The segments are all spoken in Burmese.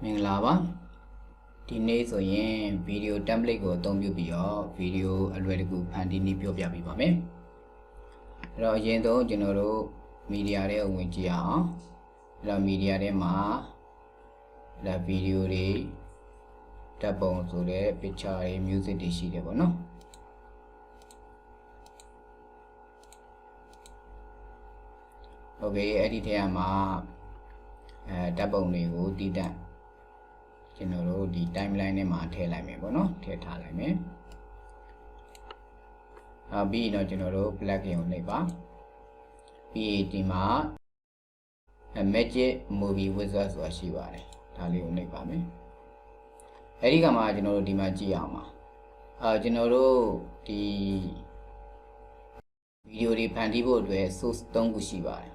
မင်္ဂလာပါဒီနေ့ဆိုရင် video template ကိုအသုံးပြုပြီးတော့ video အလွယ်တကူဖန်တီးနည်းပြောပြပေးပါမယ်အဲ့တော့အရင်ဆုံးကျွန်တော်တို့ media တွေကိုဝင်ကြည့်အောင်အဲ့တော့ media ထဲမှာဒါ video တွေဓာတ်ပုံဆိုတဲ့ picture တွေ music တွေရှိတယ်ပေါ့နော်โอเคအဲ့ဒီထဲမှာဓာတ်ပုံတွေကိုတည်တံ့ကျွန်တော်တို့ဒီ timeline ထဲမှာထည့်လိုက်မယ်ပေါ့နော်ထည့်ထားလိုက်မယ်ပြီးရင်တော့ကျွန်တော်တို့ plugin ကိုနှိပ်ပါပြီးဒီမှာ magic movie wizard ဆိုတာရှိပါတယ်ဒါလေးကိုနှိပ်ပါမယ်အဲ့ဒီကမှကျွန်တော်တို့ဒီမှာကြည့်အောင်ပါကျွန်တော်တို့ဒီဗီဒီယိုတွေဖန်တီးဖို့အတွက် source 3 ခုရှိပါတယ်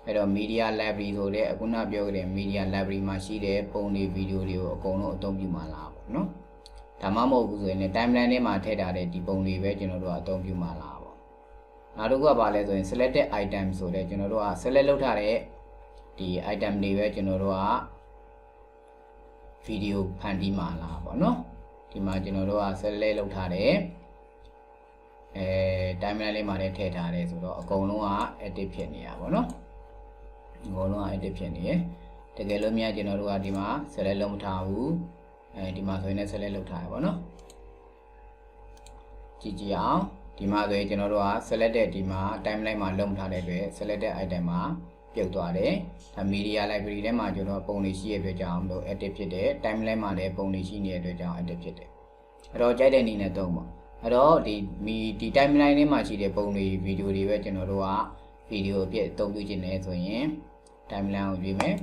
အဲ့တော့ media library ဆိုတဲ့အခုနပြောခဲ့တဲ့ media library မှာရှိတဲ့ပုံတွေဗီဒီယိုတွေကိုအကုန်လုံးအသုံးပြုမှာလားပေါ့နော်ဒါမှမဟုတ်ဘူးဆိုရင်လည်း timeline ထဲမှာထည့်ထားတဲ့ဒီပုံတွေပဲကျွန်တော်တို့အသုံးပြုမှာလားပေါ့နောက်တစ်ခုကဘာလဲဆိုရင် selected item ဆိုတဲ့ကျွန်တော်တို့က select လုပ်ထားတဲ့ဒီ item တွေပဲကျွန်တော်တို့ကဗီဒီယိုဖန်တီးမှာလားပေါ့နော်ဒီမှာကျွန်တော်တို့က select လုပ်ထားတဲ့timeline လေးမှာလည်းထည့်ထားတယ်ဆိုတော့အကုန်လုံးက edit ဖြစ်နေရပါတော့အကုန်လုံးက edit ဖြစ်နေရတကယ်လို့များကျွန်တော်တို့ကဒီမှာ select လုပ်မထားဘူးဒီမှာဆိုရင်လည်း select လုပ်ထားရပါတော့ကြည့်ကြည့်အောင်ဒီမှာဆိုရင်ကျွန်တော်တို့က selected ဒီမှာ timeline မှာလုပ်ထားတဲ့အတွက် selected item မှာပြုတ်သွားတယ်ဒါ media library ထဲမှာကျွန်တော်ပုံတွေရှိရတဲ့အတွက်ကြောင့်လို့ edit ဖြစ်တယ် timeline မှာလည်းပုံတွေရှိနေတဲ့အတွက်ကြောင့် edit ဖြစ်တယ်အဲ့တော့ကြိုက်တဲ့နည်းနဲ့သုံးပါအဲ့တော့ဒီ timeline ထဲမှာရှိတဲ့ပုံတွေဗီဒီယိုတွေပဲကျွန်တော်တို့ကဗီဒီယိုအပြည့်အသုံးပြုခြင်းနဲ့ဆိုရင် timeline ကိုရွေးမယ်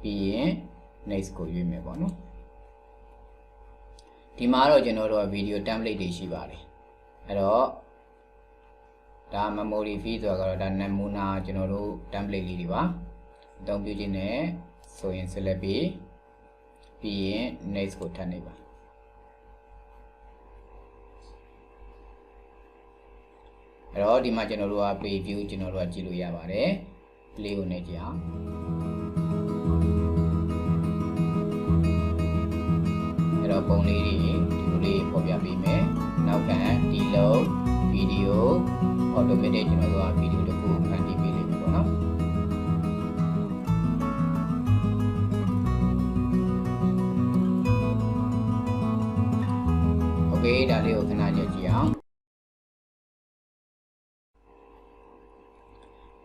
ပြီးရင် next ကိုရွေးမယ်ပေါ့နော်ဒီမှာတော့ကျွန်တော်တို့က video template တွေရှိပါတယ်အဲ့တော့ဒါ memory field ဆိုတာကတော့ဒါနမူနာကျွန်တော်တို့ template လေးတွေပါအသုံးပြုခြင်းနဲ့ဆိုရင် select ပြီးရင် next ကိုထပ်နေပါအဲ့တော့ဒီမှာကျွန်တော်တို့က preview ကျွန်တော်တို့ကကြည့်လို့ရပါတယ် play ကိုနေကြည့်အောင်အဲ့တော့ပုံလေးတွေဒီလိုလေးပေါ်ပြပေးမယ်နောက်ခံဒီလိုဗီဒီယို automatic ကျွန်တော်တို့ကဗီဒီယိုတစ်ခုဖန်တီးပေးလိမ့်မယ်ပေါ့နော်โอเคဒါလေးကိုခဏကြည့်အောင်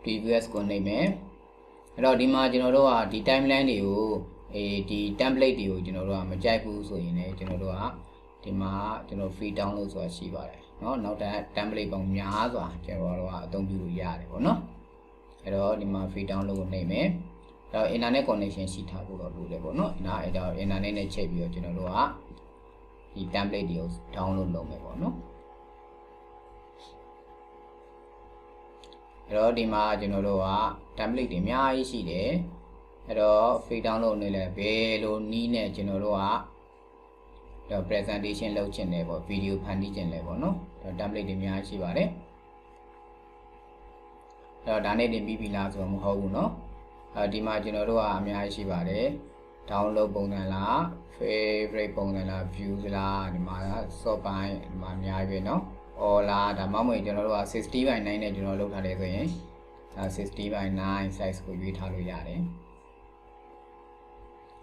previous ကိုနှိပ်မယ်အဲ့တော့ဒီမှာကျွန်တော်တို့ကဒီ timeline တွေကိုဒီ template တွေကိုကျွန်တော်တို့ကမကြိုက်ဘူးဆိုရင်လည်းကျွန်တော်တို့ကဒီမှာကျွန်တော် free download ဆိုတာရှိပါတယ်เนาะနောက်ထပ် template ပေါင်းများစွာကျွန်တော်တို့ကအသုံးပြုလို့ရတယ်ပေါ့နော်အဲ့တော့ဒီမှာ free download ကိုနှိပ်မယ်အဲ့တော့ internet connection ရှိထားဖို့တော့လိုတယ်ပေါ့နော်အဲ့တော့ internet နဲ့ချိန်ပြီးတော့ကျွန်တော်တို့ကဒီ template တွေကို download လုပ်မယ်ပေါ့နော်အဲ့တော့ဒီမှာကျွန်တော်တို့က template တွေအများကြီးရှိတယ်အဲ့တော့ free download နေလဲဘယ်လိုနည်းနဲ့ကျွန်တော်တို့က presentation လုပ်ချင်တယ်ပေါ့ video ဖန်တီးချင်လဲပေါ့နော်ဒါ template တွေအများကြီးရှိပါတယ်အဲ့တော့ဒါနဲ့တင်ပြီးပြီလားဆိုတော့မဟုတ်ဘူးเนาะဒီမှာကျွန်တော်တို့ကအများကြီးရှိပါတယ် download ပုံစံလား favorite ပုံစံလား views လားဒီမှာ short ပိုင်းဒီမှာအများကြီးပဲเนาะall လားဒါမှမဟုတ်ကျွန်တော်တို့က 60/9 နဲ့ကျွန်တော်လုပ်ထားတယ်ဆိုရင်60/9 size ကိုရွေးထားလို့ရတယ်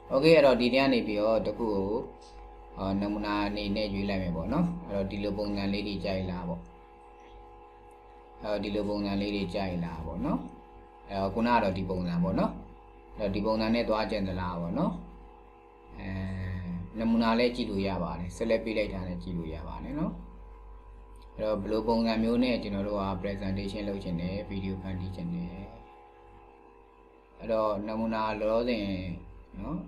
โอเคအဲ့တော့ဒီထဲကနေပြီးတော့တခုကိုနမူနာအနေနဲ့ရွေးလိုက်မယ်ပေါ့နော်အဲ့တော့ဒီလိုပုံစံလေးတွေကြိုက်လားပေါ့ဒီလိုပုံစံလေးတွေကြိုက်လားပေါ့နော်အဲ့တော့ခုနကတော့ဒီပုံစံပေါ့နော်အဲ့တော့ဒီပုံစံနဲ့သွားကျင်သလားပေါ့နော်နမူနာလေးကြည့်လို့ရပါတယ် select ပေးလိုက်တာနဲ့ကြည့်လို့ရပါတယ်နော်အဲ့တော့ဘယ်လိုပုံစံမျိုးနဲ့ကျွန်တော်တို့က presentation လုပ်ချင်တယ် video ဖန်တီးချင်တယ်အဲ့တော့နမူနာလောလောဆယ်နော်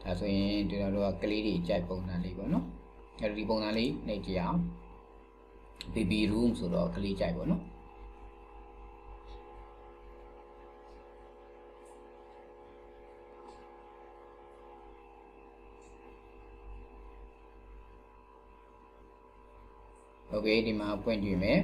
ဒါဆိုရင်ကျွန်တော်တို့ကကလေးတွေကြိုက်ပုံစံလေးပေါ့နော်အဲ့တော့ဒီပုံစံလေးနှိပ်ကြည့်အောင် baby room ဆိုတော့ကလေးကြိုက်ပေါ့နော်โอเคဒီမှာဖွင့်ကြည့်မယ်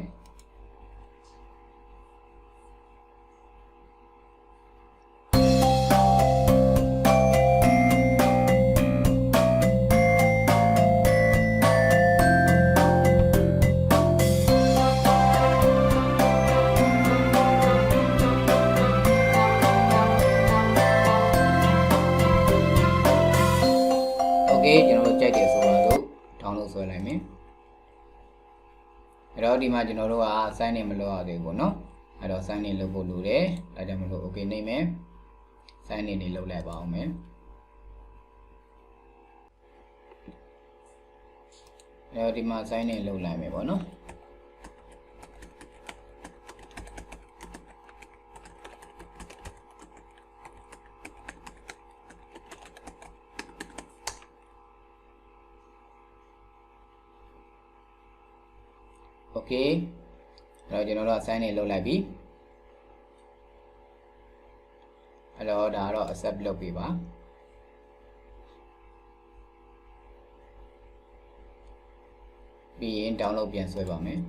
đó đi mà cho nó rồi sign in mà lo thì của nó đó sign in lâu đủ đấy tại cho mình ok này mẹ sign in thì lâu lại bảo mẹ đó đi mà sign in lâu lại mẹ bảo nó ok rồi cho nó là sign in lâu lại đi đó đã rồi accept lâu bị ba Pyin download ပြန်ဆွဲပါမယ်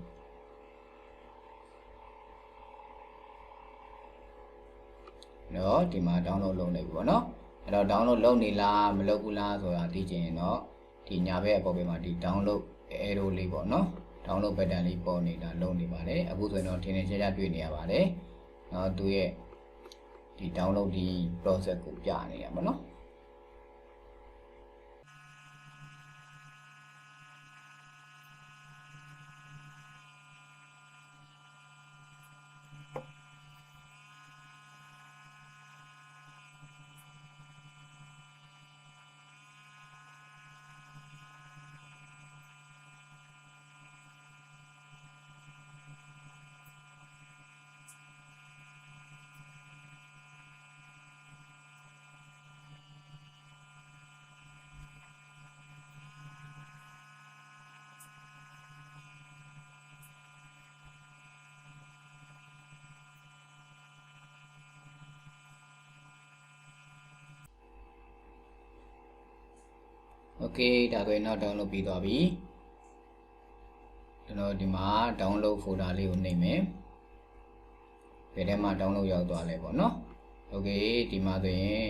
နော်ဒီမှာ download လုပ်နေပြီပေါ့နော်အဲ့တော့ download လုပ်နေလားမလုပ်ဘူးလားဆိုတာသိချင်ရင်တော့ဒီညာဘက်အပေါ်ဘက်မှာဒီ download arrow လေးပေါ့နော် download button လေးပေါ်နေတာလုပ်နေပါတယ်အခုဆိုရင်တော့ထင်ထင်ရှားရှားတွေ့နေရပါတယ်နော်သူရဲ့ဒီ download ဒီ process ကိုပြနေရပါတော့โอเคဒါဆိုရင်တော့ download ပြီးသွားပြီကျွန်တော်ဒီမှာ download folder လေးကိုနှိပ်မယ်ဘယ်ထဲမှာ download ရောက်သွားလဲပေါ့နော်โอเคဒီမှာဆိုရင်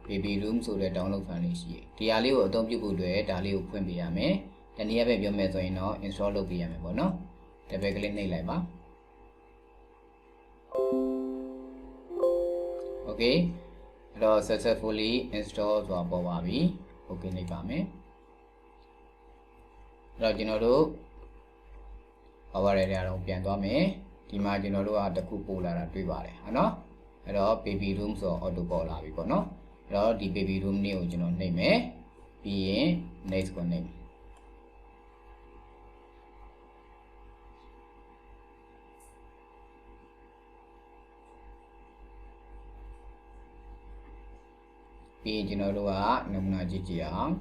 baby room ဆိုတဲ့ download file လေးရှိတယ်ဒီဟာလေးကိုအသုံးပြုဖို့အတွက်ဒါလေးကိုဖွင့်ပေးရမယ်တနည်းအားဖြင့်ပြောမယ်ဆိုရင်တော့ install လုပ်ပေးရမယ်ပေါ့နော် double click နှိပ်လိုက်ပါโอเคအဲ့တော့ successfully install ဆိုတာပေါ်ပါပြီโอเคနှိပ်ပါမယ်အဲ့တော့ကျွန်တော်တို့power area တော့ပြန်သွားမယ်ဒီမှာကျွန်တော်တို့ကတစ်ခုပို့လာတာတွေ့ပါတယ်ဟာနော်အဲ့တော့ baby room ဆို auto ပေါ်လာပြီပေါ့နော်အဲ့တော့ဒီ baby room လေးကိုကျွန်တော်နှိပ်မယ်ပြီးရင် next ကိုနှိပ်မယ်ပြီးရင်ကျွန်တော်တို့ကနမူနာကြည့်ကြည့်အောင်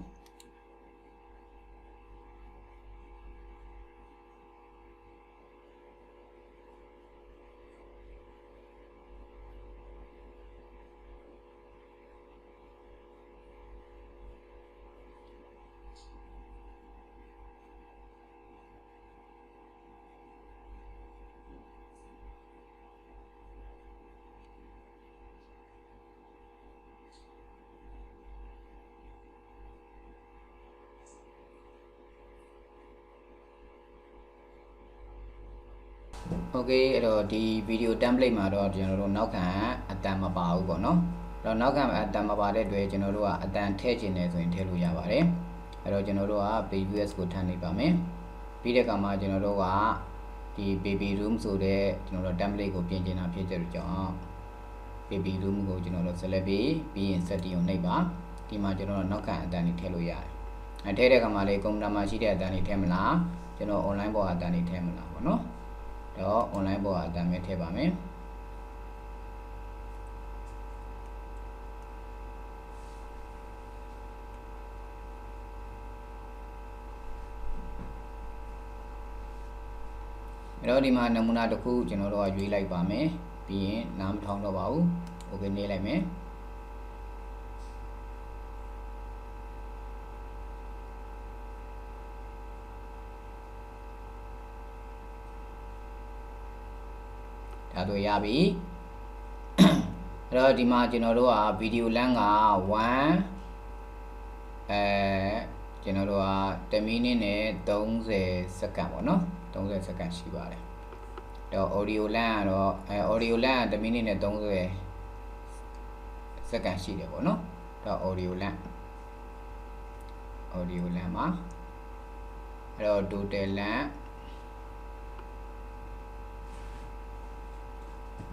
โอเคအဲ့တော့ဒီ video template မှာတော့ကျွန်တော်တို့နောက်ခံအတန်မပါဘူးပေါ့နော်အဲ့တော့နောက်ခံအတန်မပါတဲ့အတွက်ကျွန်တော်တို့ကအတန်ထည့်ခြင်းနဲ့ဆိုရင်ထည့်လို့ရပါတယ်အဲ့တော့ကျွန်တော်တို့က PNS ကိုထည့်နေပါမယ်ပြီးတဲ့အခါမှာကျွန်တော်တို့ကဒီ baby room ဆိုတဲ့ကျွန်တော်တို့ template ကိုပြင်ကျင်တာဖြစ်တဲ့ကြောင့် baby room ကိုကျွန်တော်တို့ select ပြီးရင် setting ကိုနှိပ်ပါဒီမှာကျွန်တော်တို့နောက်ခံအတန်တွေထည့်လို့ရတယ်အဲ့ထည့်တဲ့အခါမှာလေကွန်ပျူတာမှာရှိတဲ့အတန်တွေထည့်မလားကျွန်တော် online ပေါ်အတန်တွေထည့်မလားပေါ့နော်တော့ online ပေါ်အတန်ပဲထည့်ပါမယ်အဲ့တော့ဒီမှာနမူနာတစ်ခုကျွန်တော်တို့ကရွေးလိုက်ပါမယ်ပြီးရင်နားမထောင်တော့ပါဘူး okay နေလိုက်မယ်ဒါတို့ရပြီအဲ့တော့ဒီမှာကျွန်တော်တို့က video length က1ကျွန်တော်တို့က10မိနစ်နဲ့30စက္ကန့်ပေါ့နော်30စက္ကန့်ရှိပါတယ်အဲ့တော့ audio length ကတော့audio length က10မိနစ်နဲ့30စက္ကန့်ရှိတယ်ပေါ့နော်အဲ့တော့ audio length မှာအဲ့တော့ total length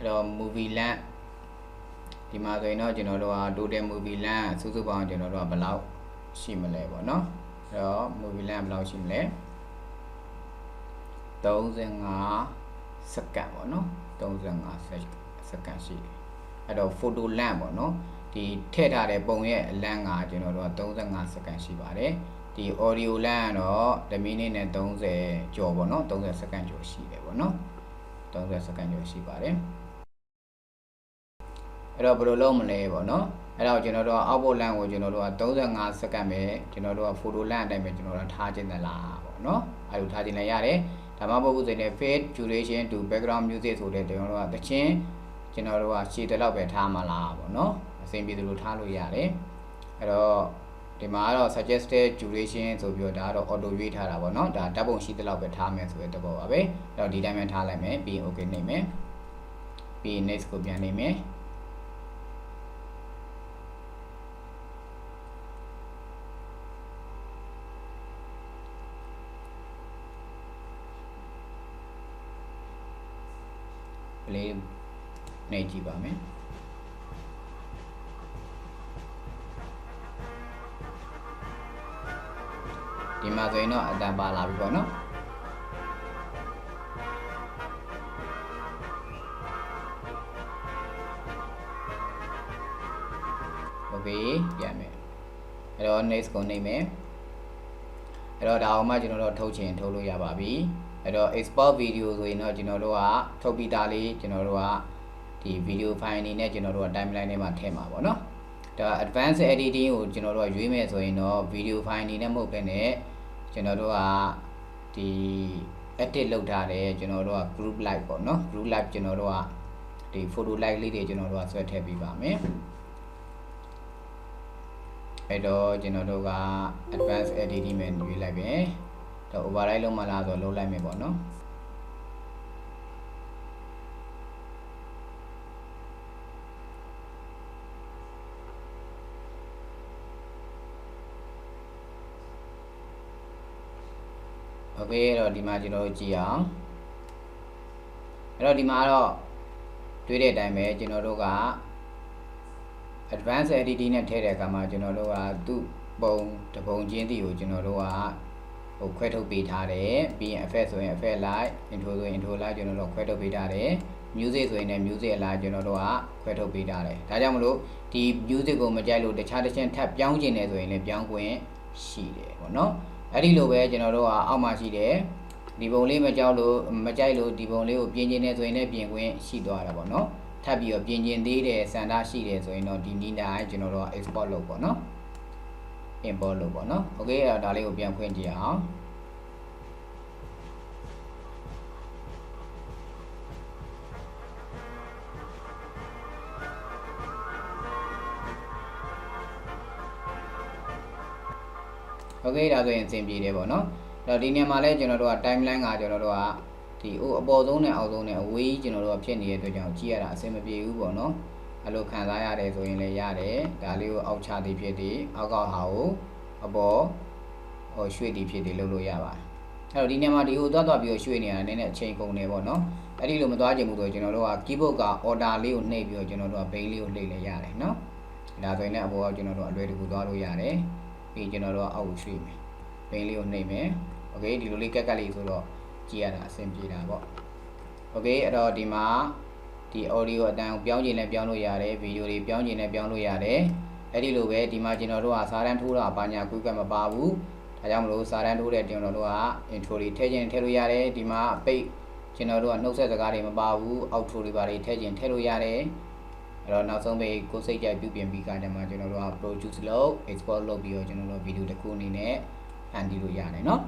rồi movie land thì mà rồi nó cho nó rồi total movie land số bao cho nó rồi bao lâu xí mà lẽ bọn nó đó movie land bao lâu xí mà lẽ tàu dân ngã sắc cả bọn nó tàu dân ngã sắc cả xí rồi photo land bọn nó thì thế ra để bông ye land ngã cho nó rồi tàu dân ngã sắc cả xí bà đấy thì audio land nó để mình nên tàu dân cho bọn nó tàu dân sắc cả cho xí đấy bọn nó tàu dân sắc cả cho xí bà đấy rồi bữa lâu mà lấy bọn nó rồi cho nó rồi outboard land của cho nó rồi tàu dân ngã sắc cả mấy cho nó rồi photo land đây mấy cho nó rồi thả trên là bọn nó ai thả trên này ya đấy tham gia bộ này fade duration to background music số đấy cho nó là chính cho nó rồi chỉ để lâu về tham mà là bọn nó xem video thả luôn ya đấy rồi thì mà rồi suggested duration số biểu đó rồi auto viết thả là bọn nó đã đáp ứng chỉ để lâu về tham mấy số đấy bảo vậy rồi đi đây mình thả lại mấy bị ok này mấy bị next của biển này mấy play này chỉ bảo mấy thì mà rồi nó đã bà làm gì nó ok dạ mẹ rồi next con này mẹ rồi đào mà chúng nó thâu tiền thâu luôn ya bà bí rồi export video rồi nó chúng nó thâu bị ta li chúng nó thì video file này nè chúng nó timeline này mà thêm mà bọn nó đó advanced editing của chúng nó duy mẹ rồi nó video file này nè một cái này chúng nó thì edit lâu ra đấy chúng nó group like bọn nó group like chúng nó thì photo like li để chúng nó sẽ thêm bị bà mẹ đó chúng nó advanced editing mình duy lại về đó override luôn mà là rồi lâu lại mình bọn nó ok rồi đi mà chúng nó chỉအောင်rồi đi mà đóတွေ့တဲ့တိုင်းပဲကျွန်တော်တို့က advanced editing နဲ့ထည့်တဲ့အခါမှာကျွန်တော်တို့ကသူ့ပုံတစ်ပုံချင်းစီကိုကျွန်တော်တို့ကဟိုခွဲထုတ်ပေးထားတယ်ပြီးရင် effect ဆိုရင် effect like intro ဆိုရင် intro like ကျွန်တော်တို့ခွဲထုတ်ပေးထားတယ် music ဆိုရင်လည်း music အလားကျွန်တော်တို့ကခွဲထုတ်ပေးထားတယ်ဒါကြောင့်မလို့ဒီ music ကိုမကြိုက်လို့တခြားတစ်ချက်ထပ်ပြောင်းချင်တယ်ဆိုရင်လည်းပြောင်းခွင့်ရှိတယ်ပေါ့နော်အဲ့ဒီလိုပဲကျွန်တော်တို့ကအောက်မှာရှိတယ်ဒီပုံလေးမကြောက်လို့မကြိုက်လို့ဒီပုံလေးကိုပြင်ကျင်နေဆိုရင်လည်းပြင်ခွင့်ရှိသွားတာပေါ့နော်ထပ်ပြီးတော့ပြင်ကျင်သေးတယ်စံသားရှိတယ်ဆိုရင်တော့ဒီနည်းတိုင်းကျွန်တော်တို့ export လုပ်ပေါ့နော် import လုပ်ပေါ့နော် okay အဲ့ဒါလေးကိုပြန်ဖွင့်ကြည့်အောင်โอเคဒါဆိုရင်အဆင်ပြေတယ်ပေါ့နော်အဲ့တော့ဒီနေရာမှာလဲကျွန်တော်တို့က timeline ကကျွန်တော်တို့ကဒီအပေါ်ဆုံးနဲ့အောက်ဆုံးနဲ့အဝေးကျွန်တော်တို့ကဖြစ်နေတဲ့အတွက်ကြောင့်ကြည့်ရတာအဆင်မပြေဘူးပေါ့နော်အဲ့လိုခံစားရတယ်ဆိုရင်လည်းရတယ်ဒါလေးကိုအောက်ချသည်ဖြစ်သည်အောက်ကဟာကိုအပေါ်ဟိုရွှေ့သည်ဖြစ်သည်လုပ်လို့ရပါတယ်အဲ့တော့ဒီနေရာမှာဒီဟိုသွားပြီးတော့ရွှေ့နေတာနည်းနည်းအချိန်ကုန်နေပေါ့နော်အဲ့ဒီလိုမသွားချင်ဘူးဆိုရင်ကျွန်တော်တို့က keyboard က order လေးကိုနှိပ်ပြီးတော့ကျွန်တော်တို့က base လေးကိုနှိပ်လည်းရတယ်နော်ဒါဆိုရင်လည်းအပေါ်ကကျွန်တော်တို့အလွယ်တကူသွားလို့ရတယ်ပြီးကျွန်တော်တို့အောက်ကိုရွှေ့မယ်ဘိန်းလေးကိုနှိပ်မယ်โอเคဒီလိုလေးကက်ကက်လေးဆိုတော့ကြည့်ရတာအဆင်ပြေတာပေါ့โอเคအဲ့တော့ဒီမှာဒီ audio အတန်းကိုပြောင်းချင်လည်းပြောင်းလို့ရတယ်ဗီဒီယိုတွေပြောင်းချင်လည်းပြောင်းလို့ရတယ်အဲ့ဒီလိုပဲဒီမှာကျွန်တော်တို့ကစာတန်းထိုးတာဘာညာကွက်ကမပါဘူးဒါကြောင့်မလို့စာတန်းထိုးတဲ့ကျွန်တော်တို့က intro တွေထည့်ခြင်းထည့်လို့ရတယ်ဒီမှာပိတ်ကျွန်တော်တို့ကနှုတ်ဆက်စကားတွေမပါဘူး outro တွေပါတွေထည့်ခြင်းထည့်လို့ရတယ်အဲ့တော့နောက်ဆုံးပဲကိုယ်စိတ်ကြိုက်ပြုပြင်ပြီးကြတယ်မှာကျွန်တော်တို့က produce လုပ် export လုပ်ပြီးတော့ကျွန်တော်တို့ဗီဒီယိုတစ်ခုအနေနဲ့ဖန်တီးလို့ရတယ်เนาะ